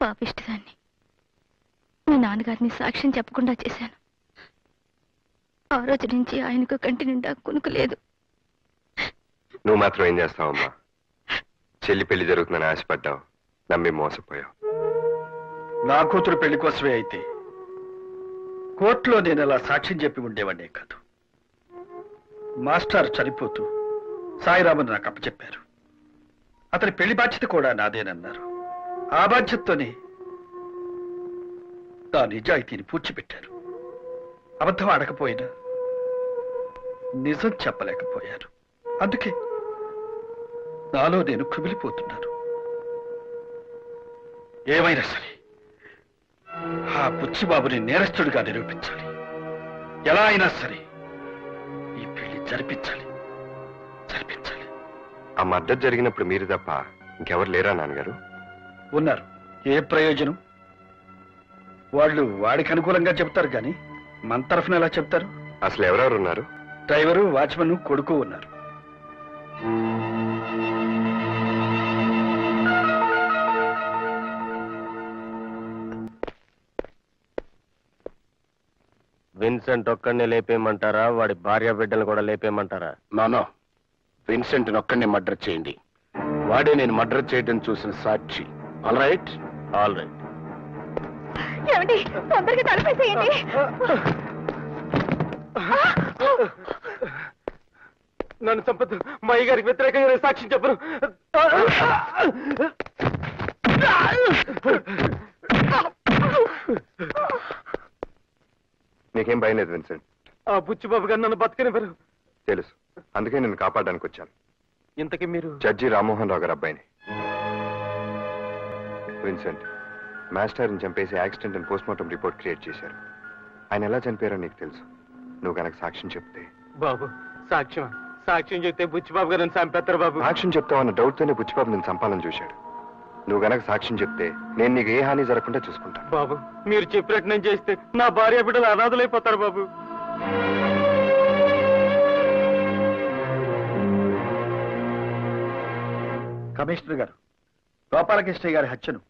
పాపిష్టిదాన్ని. మీ నాన్నగారిని సాక్ష్యం చెప్పకుండా చేశాను. ఆ రోజు నుంచి ఆయనకు కంటి నిండా కునుకు లేదు. నువ్వు మాత్రం ఏం చేస్తావమ్మా? చెల్లి పెళ్లి జరుగుతుందని ఆశపడ్డావు, నమ్మి మోసపోయావు. నా కూతురు పెళ్లి కోసమే అయితే కోర్టులో నేను అలా సాక్ష్యం చెప్పి ఉండేవాడినే కాదు. మాస్టర్ చనిపోతూ సాయిరామన్ నాకు అప్పచెప్పారు. అతని పెళ్లి బాధ్యత కూడా నాదేనన్నారు. ఆ బాధ్యతతోనే నా నిజాయితీని పూడ్చిపెట్టారు. అబద్ధం ఆడకపోయినా నిజం చెప్పలేకపోయారు. అందుకే నాలో నేను కుమిలిపోతున్నాను. ఏమైనా సరే ఆ బుచ్చిబాబుని నేరస్తుడిగా నిరూపించాలి. ఎలా అయినా సరే ఈ పెళ్లి జరిపించాలి. ఆ మద్దతు జరిగినప్పుడు మీరు తప్ప ఇంకెవరు లేరా నాన్నగారు? ఉన్నారు. ఏ ప్రయోజనం? వాళ్ళు వాడికి అనుకూలంగా చెప్తారు కానీ మన తరఫున ఎలా చెప్తారు? అసలు ఎవరెవరు ఉన్నారు? డ్రైవరు, వాచ్మన్, కొడుకు ఉన్నారు. విన్సెంట్ ఒక్కడిని లేపేయమంటారా, వాడి భార్య బిడ్డలు కూడా లేపేయమంటారా? నో, విన్సెంట్ ఒక్కడిని మర్డర్ చేయండి. వాడే నేను మర్డర్ చేయడం చూసిన సాక్షి. All right. ఏమండి, తొందరగా తలపేసేయండి. నన్ను చంపదు. మా అయ్య గారికి వ్యతిరేకంగా సాక్ష్యం చెప్పను. నీకేం భయం లేదు విన్సెంట్? ఆ బుచ్చిబాబు గారు నన్ను బతకనివ్వరు. తెలుసు, అందుకే నేను కాపాడడానికి వచ్చాను. ఇంతకీ మీరు? జడ్జి రామ్మోహన్ రావు గారు అబ్బాయిని. విన్సెంట్, మాస్టర్ని చంపేసి యాక్సిడెంట్ అని పోస్ట్మార్టం రిపోర్ట్ క్రియేట్ చేశారు. ఆయన ఎలా చనిపోయారో నీకు తెలుసు. నువ్వు కనుక సాక్ష్యం చెప్తే. బాబు, సాక్ష్యం చెప్తే బుచ్చిబాబు గారు నన్ను చంపేస్తారు బాబు. సాక్ష్యం చెప్తావన్న డౌట్తోనే బుచ్చిబాబు నేను చంపాలని చూశాడు. నువ్వు గనక సాక్ష్యం చెప్తే నేను నీకు ఏ హాని జరగకుండా చూసుకుంటాను. బాబు, మీరు చెప్పినట్టు నేను చేస్తే నా భార్య బిడ్డలు అనాథలైపోతారు బాబు. కమిషనర్ గారు, గోపాలకృష్ణయ్య గారి హత్యను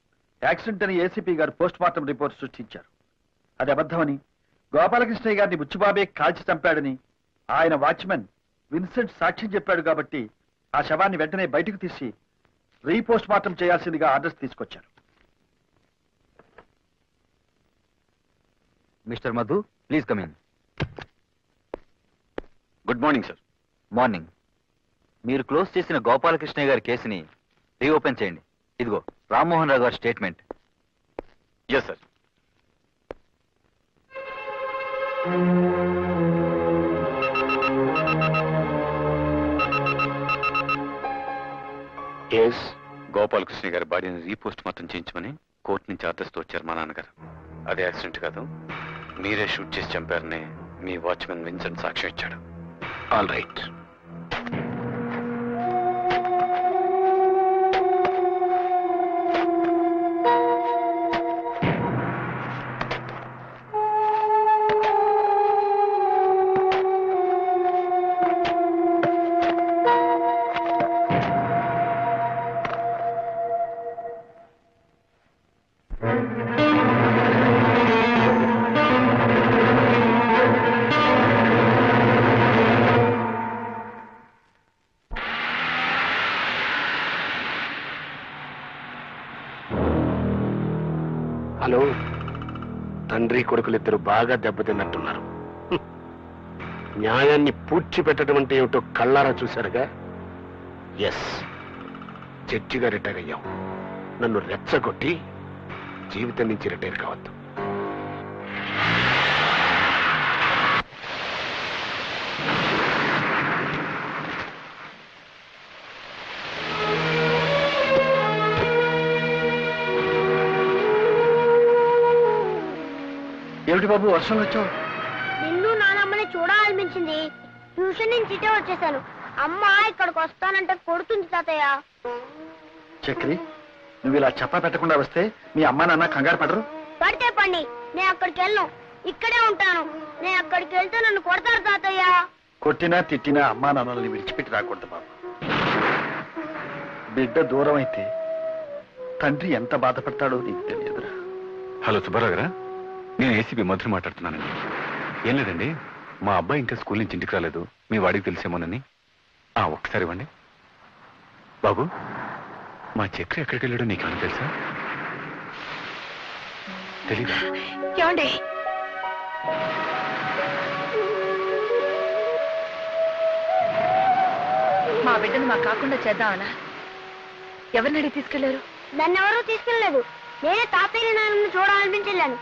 యాక్సిడెంట్ అని ఏసీపీ గారు పోస్ట్ మార్టం రిపోర్ట్ సృష్టించారు. అది అబద్ధమని, గోపాలకృష్ణయ్య గారిని బుచ్చిబాబే కాల్చి చంపాడని ఆయన వాచ్మెన్ విన్సెంట్ సాక్ష్యం చెప్పాడు. కాబట్టి ఆ శవాన్ని వెంటనే బయటకు తీసి రీపోస్ట్ మార్టం చేయాల్సిందిగా ఆర్డర్స్ తీసుకొచ్చారు. Mister Madhu, please come in. Good morning sir. Morning. మీరు క్లోజ్ చేసిన గోపాలకృష్ణయ్య గారి కేసుని రీఓపెన్ చేయండి. ఇదిగో రామ్మోహన్ రావు గారి statement. Yes sir. Yes, Gopalakrishna గారి బాడీని రీపోస్ట్ మార్టం చేయించమని కోర్టు నుంచి ఆర్డర్స్తో వచ్చారు మా నాన్నగారు. అది యాక్సిడెంట్ కాదు, మీరే షూట్ చేసి చంపారని మీ వాచ్మెన్ విన్సెంట్ సాక్ష్యం ఇచ్చాడు. All right. హలో, తండ్రి కొడుకులిద్దరు బాగా దెబ్బతిన్నట్టున్నారు. న్యాయాన్ని పూడ్చిపెట్టడం అంటే ఏమిటో కళ్ళారా చూశారుగా. ఎస్, జడ్జిగా రిటైర్ అయ్యాం. నన్ను రెచ్చగొట్టి జీవితం నుంచి రిటైర్ కావద్దు. ఏమిటి బాబు వర్షం వచ్చావు? నిన్ను నానమ్మని చూడాలనిపించింది. ట్యూషన్ నుంచి ఇటే వచ్చేసాను. అమ్మ ఇక్కడికి వస్తానంటే కొడుతుంది తాతయ్య. చక్రి, నువ్వు ఇలా చెప్పా పెట్టకుండా వస్తే మీ అమ్మా నాన్న కంగారు పడరు? పడితే పండి, నేను అక్కడికి వెళ్ళను, ఇక్కడే ఉంటాను. నేను అక్కడికి వెళ్తే నన్ను కొడతారు తాతయ్య. కొట్టినా తిట్టినా అమ్మా నాన్నల్ని విడిచిపెట్టి రాకూడదు బాబు. బిడ్డ దూరం అయితే తండ్రి ఎంత బాధపడతాడో నీకు తెలియదురా. హలో సుబ్బారావు గారా, నేను ఏసీపీ మధుర మాట్లాడుతున్నానండి. ఏం లేదండి, మా అబ్బాయి ఇంకా స్కూల్ నుంచి ఇంటికి రాలేదు, మీ వాడికి తెలిసేమోనని. ఒక్కసారి ఇవ్వండి. బాబు, మా చక్రి ఎక్కడికి వెళ్ళాడో నీకేమైనా తెలుసా? తెలీదా? ఏమండి, మా బిడ్డను మాకు కాకుండా చేద్దామనా? ఎవరిని అడిగి తీసుకెళ్లారు? దాన్ని ఎవరూ తీసుకెళ్ళలేదు. నేనే తాతయ్య నాన్నని చూడాలనిపించెళ్ళాను.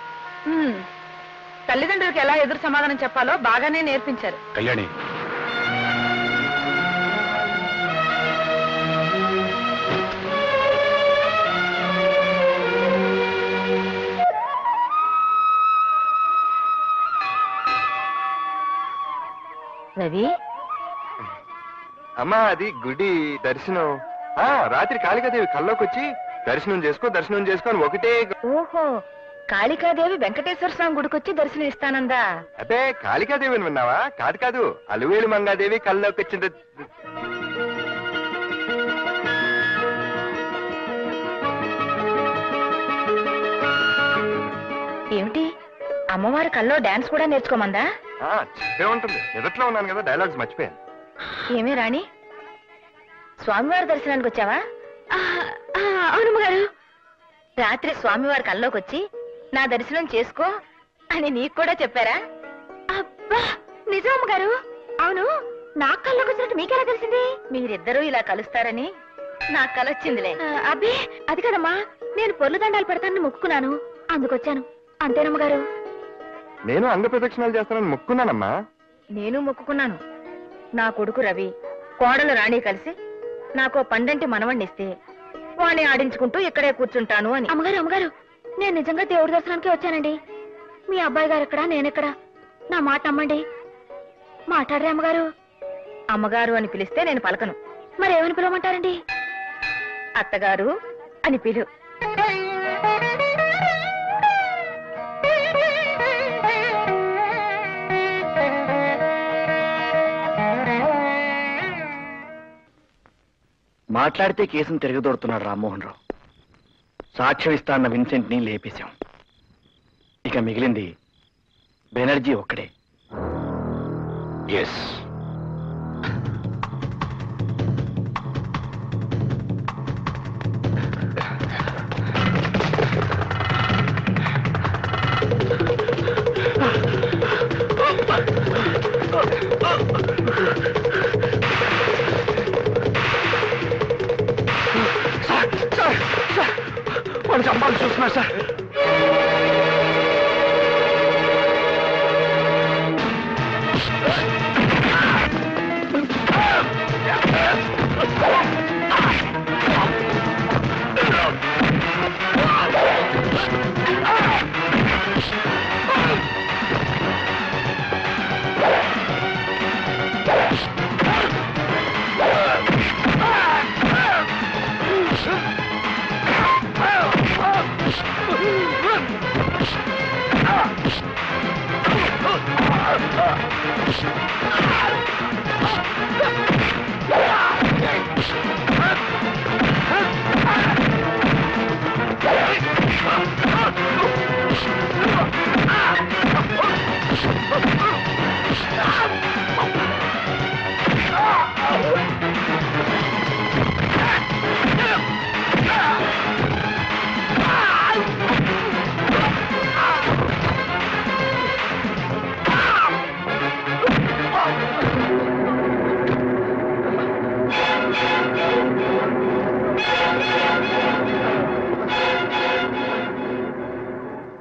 తల్లిదండ్రులకు ఎలా ఎదురు సమాధానం చెప్పాలో బాగానే నేర్పించారు. కళ్యాణి, రవి, అమ్మా అది గుడి దర్శనం. రాత్రి కాళికాదేవి కల్లోకి వచ్చి దర్శనం చేసుకో అని ఒకటే. ఓహో, కాళికాదేవి వెంకటేశ్వర స్వామి గుడికొచ్చి దర్శనం ఇస్తానందా? అదే కాళికాదేవిని విన్నావా? కాదు, అలువేలు మంగాదేవి కల్లోకి వచ్చింది. ఏమిటి, అమ్మవారి కల్లో డాన్స్ కూడా నేర్చుకోమందా? చెప్పే ఉంటుంది, నిదట్లో ఉన్నాను కదా, డైలాగ్స్ మర్చిపోయాను. ఏమే రాణి, స్వామివారి దర్శనానికి వచ్చావా? అవునమ్మ గారు. రాత్రి స్వామివారి కల్లోకి వచ్చి నా దర్శనం చేసుకో అని నీకు కూడా చెప్పారా? అబ్బా, నిజం అమ్మ గారు. అవును, నా కల్లోకి వచ్చినట్టు మీకెలా తెలిసింది? మీరిద్దరూ ఇలా కలుస్తారని నాకు కలొచ్చిందిలే. అబ్బే, అది కదమ్మా, నేను పొర్లు దండాలు పెడతానని మొక్కుకున్నాను, అందుకొచ్చాను. అంతేనమ్మ గారు. నేను అంగ ప్రదక్షిణాలు చేస్తానని మొక్కున్నానమ్మా. నేను మొక్కుకున్నాను. నా కొడుకు రవి, కోడలు రాణి కలిసి నాకు పండంటి మనవణ్ణిస్తే వాణ్ణి ఆడించుకుంటూ ఇక్కడే కూర్చుంటాను అని. అమ్మగారు, నేను నిజంగా దేవుడి దర్శనానికి వచ్చానండి. మీ అబ్బాయి గారు ఎక్కడా, నేనెక్కడా? నా మాట నమ్మండి. మాట్లాడరే అమ్మగారు. అమ్మగారు అని పిలిస్తే నేను పలకను. మరేమని పిలవమంటారండి? అత్తగారు అని పిలు. మాట్లాడితే కేసును తిరగదోడుతున్నాడు రామ్మోహన్ రావు. సాక్ష్యం ఇస్తాన్న విన్సెంట్ ని లేపేశాం. ఇక మిగిలింది బెనర్జీ ఒక్కడే. ఎస్, వాడు చంపాలని చూస్తున్నారు సార్.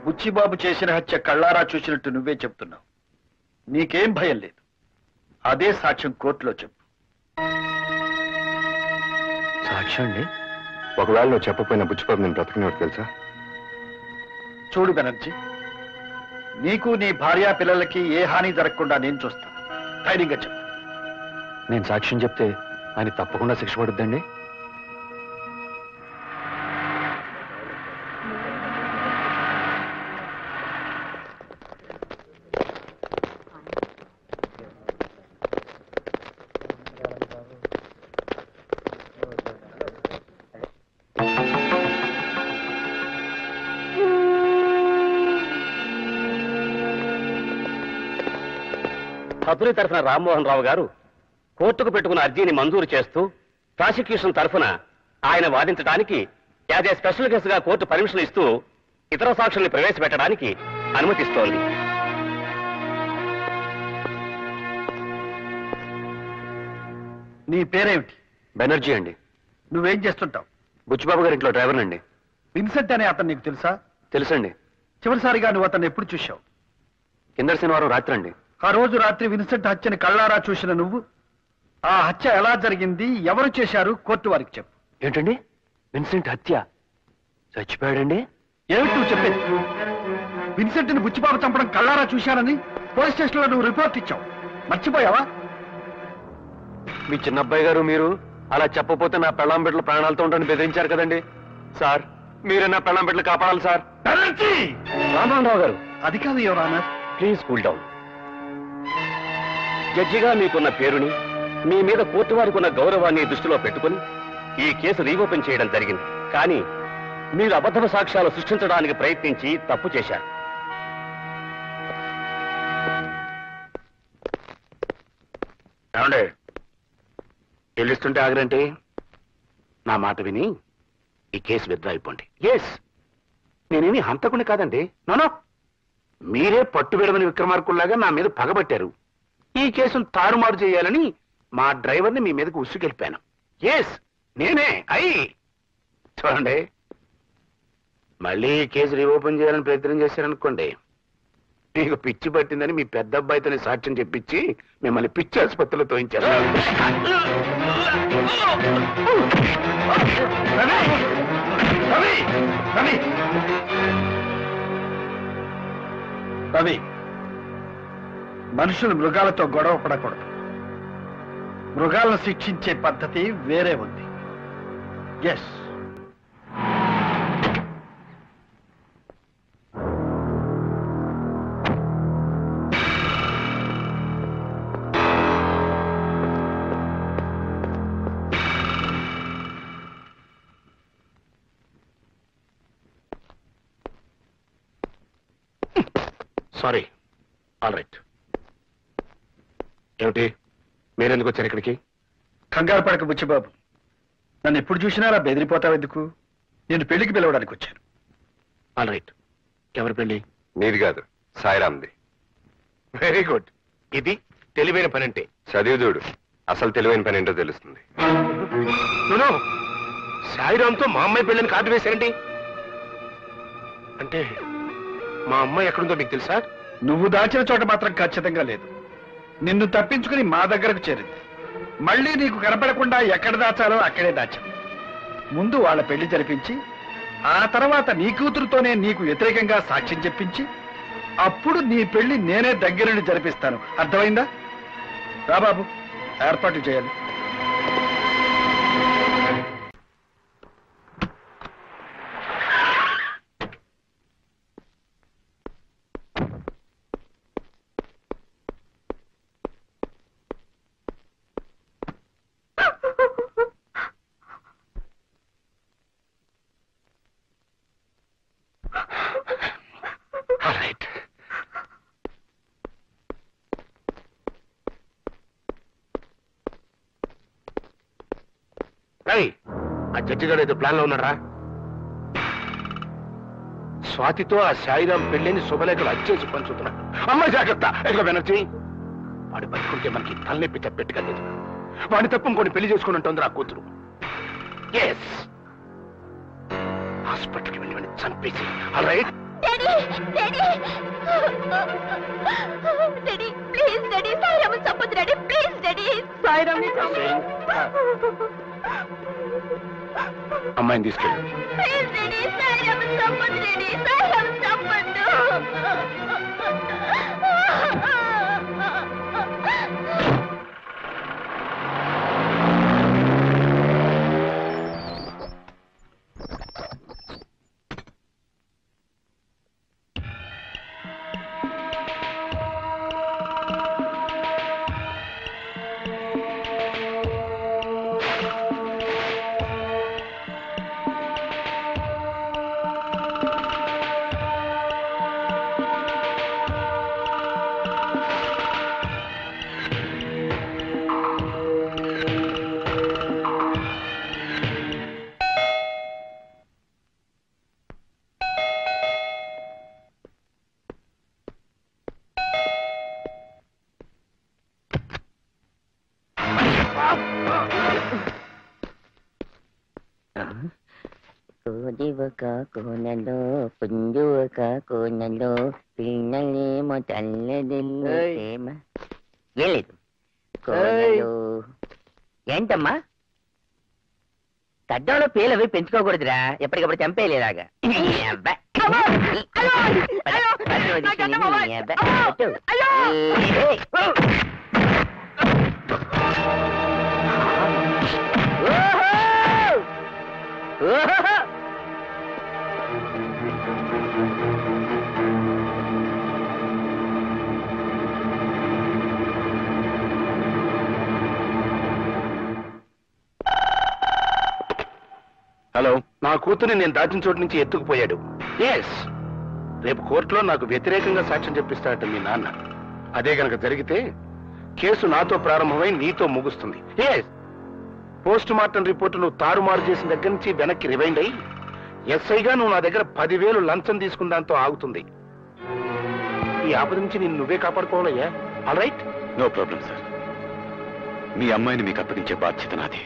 బుచ్చిబాబు చేసిన హత్య కళ్ళారా చూసినట్టు నువ్వే చెప్తున్నావు. నీకేం భయం లేదు. అదే సాక్ష్యం కోర్టులో చెప్పు. సాక్ష్యం అండి? ఒకవేళ నువ్వు చెప్పపోయిన బుచ్చిబాబు నేను బ్రతకనివాడు తెలుసా? చూడు బెనర్జీ, నీకు నీ భార్యా పిల్లలకి ఏ హాని జరగకుండా నేను చూస్తాను. ధైర్యంగా చెప్పు. నేను సాక్ష్యం చెప్తే ఆయన తప్పకుండా శిక్ష పడుద్దండి. హతుని తరఫున రామ్మోహన్ రావు గారు కోర్టుకు పెట్టుకున్న అర్జీని మంజూరు చేస్తూ ప్రాసిక్యూషన్ తరఫున ఆయన వాదించడానికి యాజ్ ఏ స్పెషల్ కేసుగా కోర్టు పర్మిషన్ ఇస్తూ ఇతర సాక్షుల్ని ప్రవేశపెట్టడానికి అనుమతిస్తోంది. నీ పేరేమిటి? బెనర్జీ అండి. నువ్వేం చేస్తుంటావు? బుచ్చిబాబు గారి ఇంట్లో డ్రైవర్ అండి. విన్సెంట్ అనే అతను నీకు తెలుసా? తెలుసండి. చివరిసారిగా నువ్వు అతను ఎప్పుడు చూశావు? కింద శనివారం రాత్రి అండి. ఆ రోజు రాత్రి విన్సెంట్ హత్యని కళ్ళారా చూసిన నువ్వు ఆ హత్య ఎలా జరిగింది, ఎవరు చేశారు, కోర్టు వారికి చెప్పు. ఏంటండి? విన్సెంట్ హత్య? చచ్చిపోయాడండి? ఏమిటి నువ్వు చెప్పేది? విన్సెంట్ ని బుచ్చిబాబు చంపడం కళ్ళారా చూశానని పోలీస్ స్టేషన్ లో నువ్వు రిపోర్ట్ ఇచ్చావు, మర్చిపోయావా? మీ చిన్నబ్బాయి గారు మీరు అలా చెప్పపోతే నా పెళ్ళాం బిడ్డలు ప్రాణాలతో ఉంటాను బెదిరించారు కదండి. సార్ మీరే నా పెళ్ళాం బిడ్డలు కాపాడాలి సార్. రామ్మోహన్ రావు గారు, అది కాదు your honour. Please cool down. జడ్జిగా మీకున్న పేరుని, మీ మీద కోర్టు వారికి ఉన్న గౌరవాన్ని దృష్టిలో పెట్టుకుని ఈ కేసు రీఓపెన్ చేయడం జరిగింది. కానీ మీరు అబద్ధ సాక్ష్యాలు సృష్టించడానికి ప్రయత్నించి తప్పు చేశారు. ఏమండే చెల్లిస్తుంటే ఆగరంటే? నా మాట విని ఈ కేసు విత్డ్రా అయిపోండి. ఎస్, నేనేమి హంతకుని కాదండి. నోనో, మీరే పట్టు విడమని విక్రమార్కుల్లాగా నా మీద పగబట్టారు. ఈ కేసును తారుమారు చేయాలని మా డ్రైవర్ని మీ మీదకి ఉసుకెళ్ళిపాను. ఎస్, నేనే. చూడండి, మళ్ళీ ఈ కేసు రీఓపెన్ చేయాలని ప్రయత్నం చేశారనుకోండి, మీకు పిచ్చి పట్టిందని మీ పెద్ద అబ్బాయితోనే సాక్ష్యం చెప్పించి మిమ్మల్ని పిచ్చి ఆసుపత్రిలో తోయించారు. రవి, మనుషులు మృగాలతో గొడవ పడకూడదు. మృగాలను శిక్షించే పద్ధతి వేరే ఉంది. Yes, sorry. All right. ఏమిటి, మీరెందుకు వచ్చారు ఇక్కడికి? కంగారు పడక బుచ్చిబాబు, నన్ను ఎప్పుడు చూసినా అలా బెదిరిపోతావు ఎందుకు? నేను పెళ్లికి పిలవడానికి వచ్చాను. All right. ఎవరి పెళ్లి? నీది కాదు, సాయిరామ్ది. Very good. ఇది తెలివైన పని అంటే. చదివి చూడు, అసలు తెలివైన పని ఏంటో తెలుస్తుంది. నో, సాయిరామ్తో మా అమ్మాయి పెళ్ళని కార్డు వేశారండి. అంటే మా అమ్మాయి ఎక్కడుందో మీకు తెలుసా? నువ్వు దాచిన చోట మాత్రం ఖచ్చితంగా లేదు. నిన్ను తప్పించుకుని మా దగ్గరకు చేరింది. మళ్ళీ నీకు కనపడకుండా ఎక్కడ దాచాలో అక్కడే దాచాం. ముందు వాళ్ళ పెళ్లి జరిపించి, ఆ తర్వాత నీ కూతురుతోనే నీకు వ్యతిరేకంగా సాక్ష్యం చెప్పించి, అప్పుడు నీ పెళ్లి నేనే దగ్గరుండి జరిపిస్తాను. అర్థమైందా? రా బాబు, ఏర్పాటు చేయాలి. ఆ జడ్జి గారు ఏదో ప్లాన్ లో ఉన్నారా? స్వాతితో ఆ సాయిరాం పెళ్లిని శుభలేఖలు అచ్చేసి పంచుతున్నాడు. అమ్మాయి జాగ్రత్త. ఎదుగు బెనర్జీ, వాడు బతుకుంటే మనకి తలనొప్పి తప్పెట్టుగా లేదు. వాడిని తప్ప ఇంకొని పెళ్లి చేసుకుని ఉంటుంది ఆ కూతురు. ఎస్, హాస్పిటల్కి వెళ్ళి వాడిని చంపేసి. All right. Please daddy, Sairam చంపొద్దు డాడీ, ప్లీజ్ డాడీ. సాయిరామ్ అమ్మాయిని తీసుకెళ్ళి. ప్లీజ్ డాడీ, సాయిరామ్ చంపొద్దు డాడీ, సాయిరామ్ చంపొద్దు. కోనలో పుంజు కోనలో పిన్నలేమో తల్లదిల్లు ప్రేమ ఏం లేదు కోనలో. ఏంటమ్మా గడ్డంలో పేలు అవి పెంచుకోకూడదురా, ఎప్పటికప్పుడు చంపేయలేదాగా. హలో, నా కూతుర్ని నేను దాచిన చోటు నుంచి ఎత్తుకుపోయాడు. ఎస్, రేపు కోర్టులో నాకు వ్యతిరేకంగా సాక్ష్యం చెప్పిస్తాడట మీ నాన్న. అదే గనక జరిగితే కేసు నాతో ప్రారంభమై నీతో ముగుస్తుంది. ఎస్, పోస్ట్ మార్టం రిపోర్టు నువ్వు తారుమారు చేసిన దగ్గర నుంచి వెనక్కి రివైండ్ అయ్యి ఎస్ఐగా నువ్వు నా దగ్గర 10,000 లంచం తీసుకున్న దాంతో ఆగుతుంది. ఈ ఆపద నుంచి నేను నువ్వే కాపాడుకోవాలయ్యా. All right? No problem sir. మీ అమ్మాయిని మీకు అప్పగించే బాధ్యత నాది.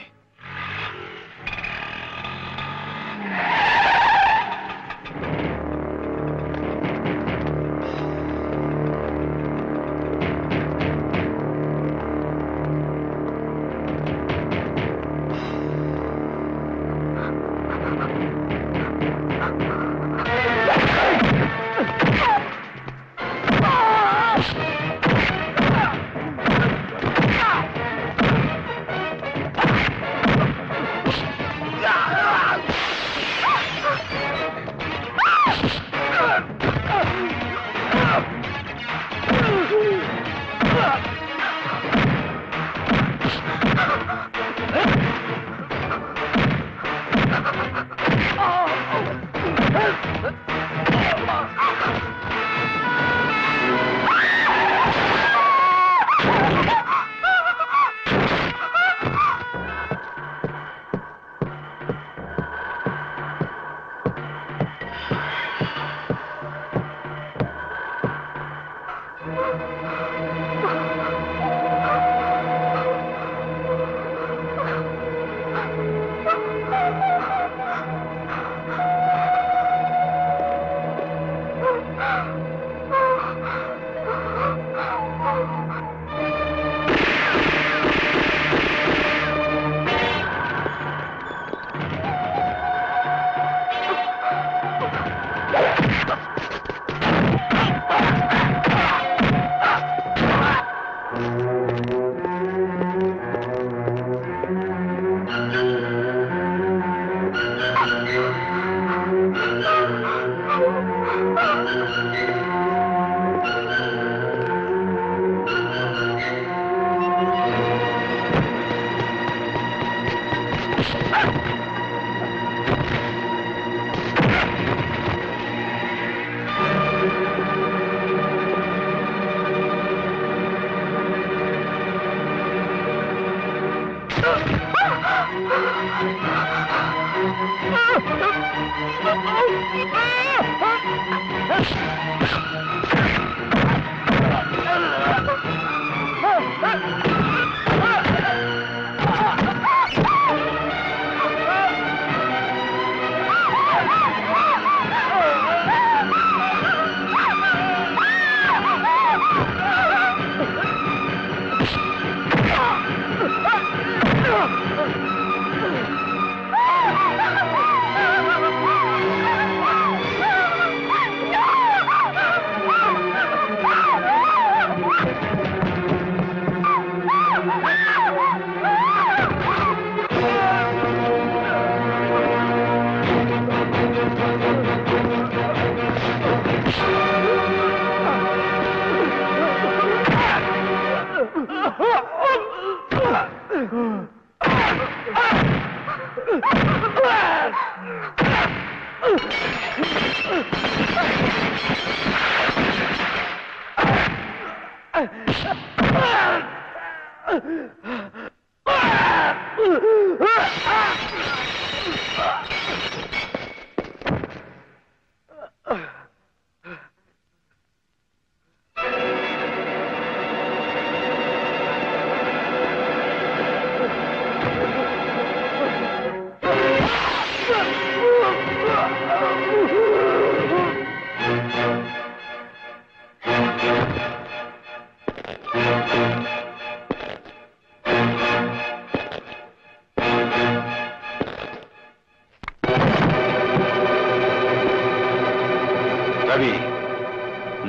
రవి,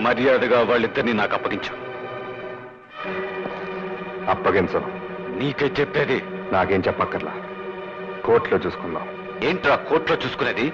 మర్యాదగా వాళ్ళిద్దరిని నాకు అప్పగించు. అప్పగించను. నీకే చెప్పేది. నాకేం చెప్పక్కర్లా, కోర్టులో చూసుకుందాం. ఏంట్రా కోర్టులో చూసుకునేది?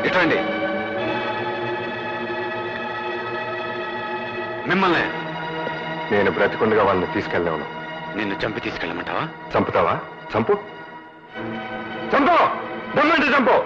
ఎటండి మిమ్మల్ని. నేను బ్రతికుండగా వాళ్ళని తీసుకెళ్ళలేను. నిన్ను చంపి తీసుకెళ్ళమంటావా? చంపుతావా? చంపు, చంపు, దమ్మంటే చంపు.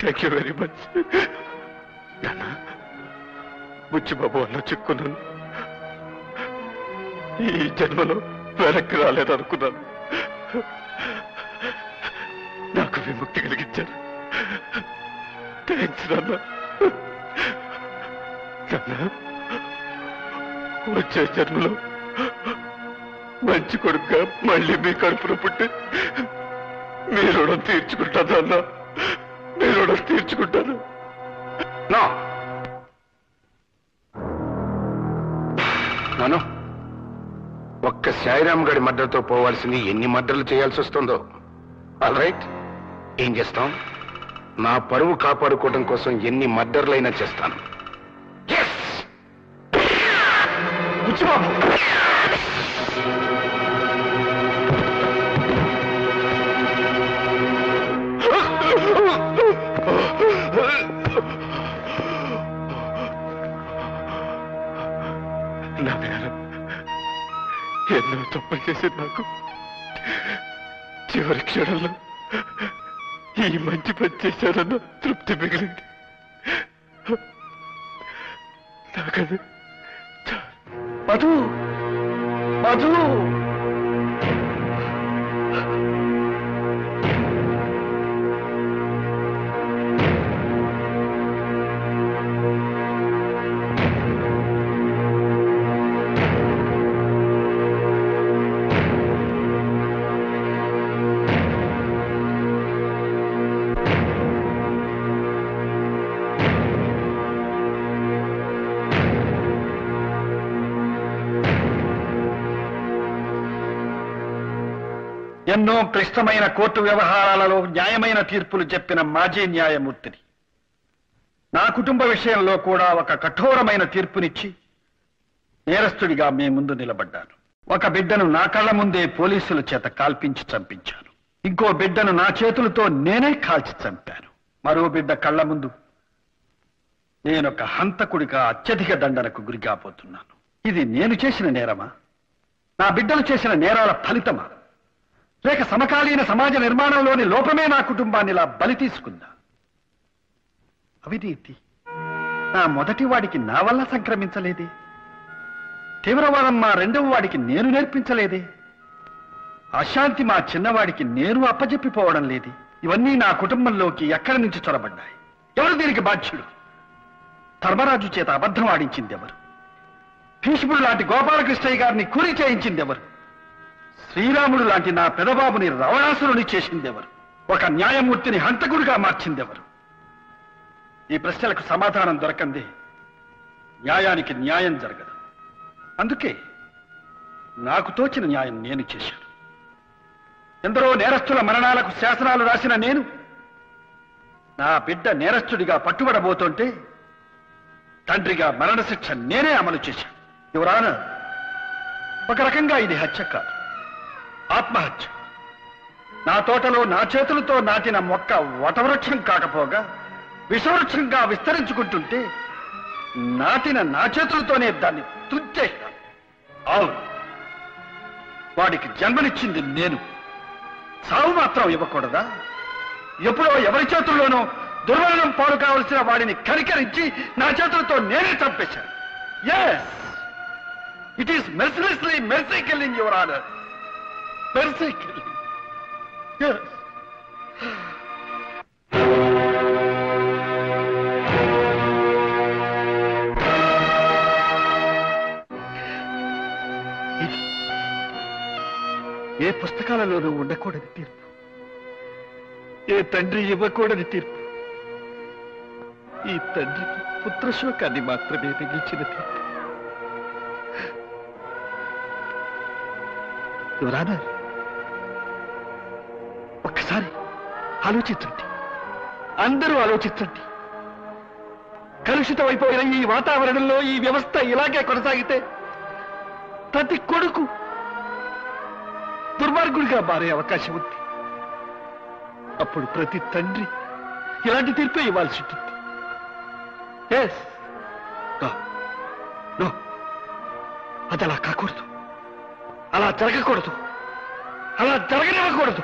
థ్యాంక్ యూ వెరీ మచ్ నాన్న. బుచ్చిబాబు అన్న చిక్కున్నాను. ఈ జన్మలో వెనక్కి రాలేదనుకున్నాను. నాకు విముక్తి కలిగించారు. థ్యాంక్స్ నాన్న. వచ్చే జన్మలో మంచి కొడుకుగా మళ్ళీ మీ కడుపున పుట్టి మీ రుణం తీర్చుకుంటాను అన్న. మీ రుణం తీర్చుకుంటాను. నాను, ఒక్క సాయిరామ్ గడి మర్డర్తో పోవాల్సింది ఎన్ని మర్డర్లు చేయాల్సి వస్తుందో. ఆల్ రైట్, ఏం చేస్తాం? నా పరువు కాపాడుకోవడం కోసం ఎన్ని మర్డర్లైనా చేస్తాను. నా నేరం ఎన్నో తప్పులు చేసేది నాకు. చివరి క్షణంలో ఈ మంచి పని చేశానన్న తృప్తి మిగిలింది. నాకది మధు, మధు, ఎన్నో క్లిష్టమైన కోర్టు వ్యవహారాలలో న్యాయమైన తీర్పులు చెప్పిన మాజీ న్యాయమూర్తిని. నా కుటుంబ విషయంలో కూడా ఒక కఠోరమైన తీర్పునిచ్చి నేరస్తుడిగా మీ ముందు నిలబడ్డాను. ఒక బిడ్డను నా కళ్ళ ముందే పోలీసుల చేత కాల్పించి చంపించాను. ఇంకో బిడ్డను నా చేతులతో నేనే కాల్చి చంపాను. మరో బిడ్డ కళ్ళ ముందు నేనొక హంతకుడిగా అత్యధిక దండనకు గురికాపోతున్నాను. ఇది నేను చేసిన నేరమా? నా బిడ్డలు చేసిన నేరాల ఫలితమా? లేక సమకాలీన సమాజ నిర్మాణంలోని లోపమే నా కుటుంబాన్ని ఇలా బలి తీసుకుందా? అవినీతి నా మొదటి వాడికి నా వల్ల సంక్రమించలేదే. తీవ్రవాదం మా రెండవ వాడికి నేను నేర్పించలేదే. అశాంతి మా చిన్నవాడికి నేను అప్పజెప్పిపోవడం లేదే. ఇవన్నీ నా కుటుంబంలోకి ఎక్కడి నుంచి చొరబడ్డాయి? ఎవరు దీనికి బాధ్యుడు? ధర్మరాజు చేత అబద్ధం ఆడించింది ఎవరు? భీష్ముడు లాంటి గోపాలకృష్ణయ్య గారిని కూలి చేయించింది ఎవరు? శ్రీరాముడు లాంటి నా పెదబాబుని రావణాసురుని చేసిందెవరు? ఒక న్యాయమూర్తిని హంతకుడిగా మార్చిందెవరు? ఈ ప్రశ్నలకు సమాధానం దొరకందే న్యాయానికి న్యాయం జరగదు. అందుకే నాకు తోచిన న్యాయం నేను చేశాను. ఎందరో నేరస్తుల మరణాలకు శాసనాలు రాసిన నేను నా బిడ్డ నేరస్తుడిగా పట్టుబడబోతుంటే తండ్రిగా మరణశిక్ష నేనే అమలు చేశాను. యువరానా, ఒక రకంగా ఇది హత్య కాదు, ఆత్మహత్య. నా తోటలో నా చేతులతో నాటిన మొక్క వటవృక్షం కాకపోగా విషవృక్షంగా విస్తరించుకుంటుంటే నాటిన నా చేతులతోనే దాన్ని తుంచేశాను. అవును, వాడికి జన్మనిచ్చింది నేను, సావు మాత్రం ఇవ్వకూడదా? ఎప్పుడో ఎవరి చేతుల్లోనో దుర్మరణం పాలు కావలసిన వాడిని కనికరించి నా చేతులతో నేనే చంపేశాను. Yes, it is mercilessly mercy killing, your honour. Mercy killing. Yes. ఏ పుస్తకాలలోనూ ఉండకూడని తీర్పు, ఏ తండ్రి ఇవ్వకూడని తీర్పు, ఈ తండ్రికి పుత్రశోకాన్ని మాత్రమే మిగిల్చిన తీర్పు. యువరానా, ఒక్కసారి ఆలోచించండి, అందరూ ఆలోచించండి. కలుషితమైపోయిన ఈ వాతావరణంలో ఈ వ్యవస్థ ఇలాగే కొనసాగితే ప్రతి కొడుకు దుర్మార్గుడిగా మారే అవకాశం ఉంది. అప్పుడు ప్రతి తండ్రి ఇలాంటి తీర్పే ఇవ్వాల్సి ఉంటుంది. అది అలా కాకూడదు, అలా జరగకూడదు, అలా జరగనివ్వకూడదు.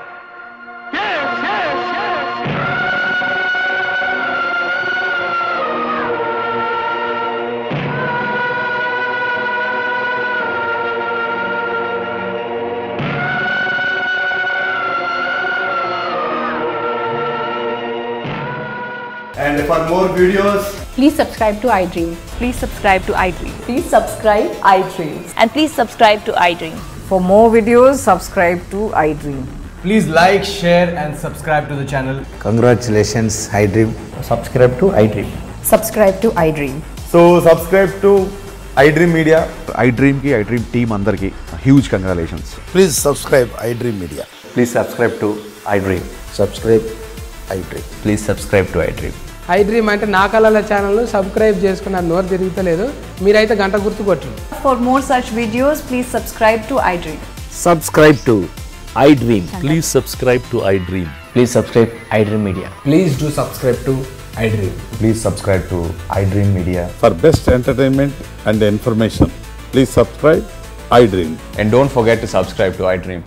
And for more videos, please subscribe to iDream. Please subscribe to iDream. Please subscribe iDream. And please subscribe to iDream. For more videos, subscribe to iDream. please like, share and subscribe to the channel. Congratulations, iDream. Subscribe to iDream. Subscribe to iDream. So subscribe to iDream Media. iDream ki iDream team andarki huge congratulations. Please subscribe iDream Media. Please subscribe to iDream. Subscribe iDream. Please subscribe to iDream. iDream అంటే నా కళల channel subscribe చేసుకున్న నోరు తిరుగుతలేదు, మీరైతే గంట గుర్తు కొట్టండి. For more such videos, please subscribe to iDream. Subscribe to iDream. Please subscribe to iDream. Please subscribe iDream Media. Please do subscribe to iDream. Please subscribe to iDream Media. For best entertainment and information, please subscribe iDream. And don't forget to subscribe to iDream.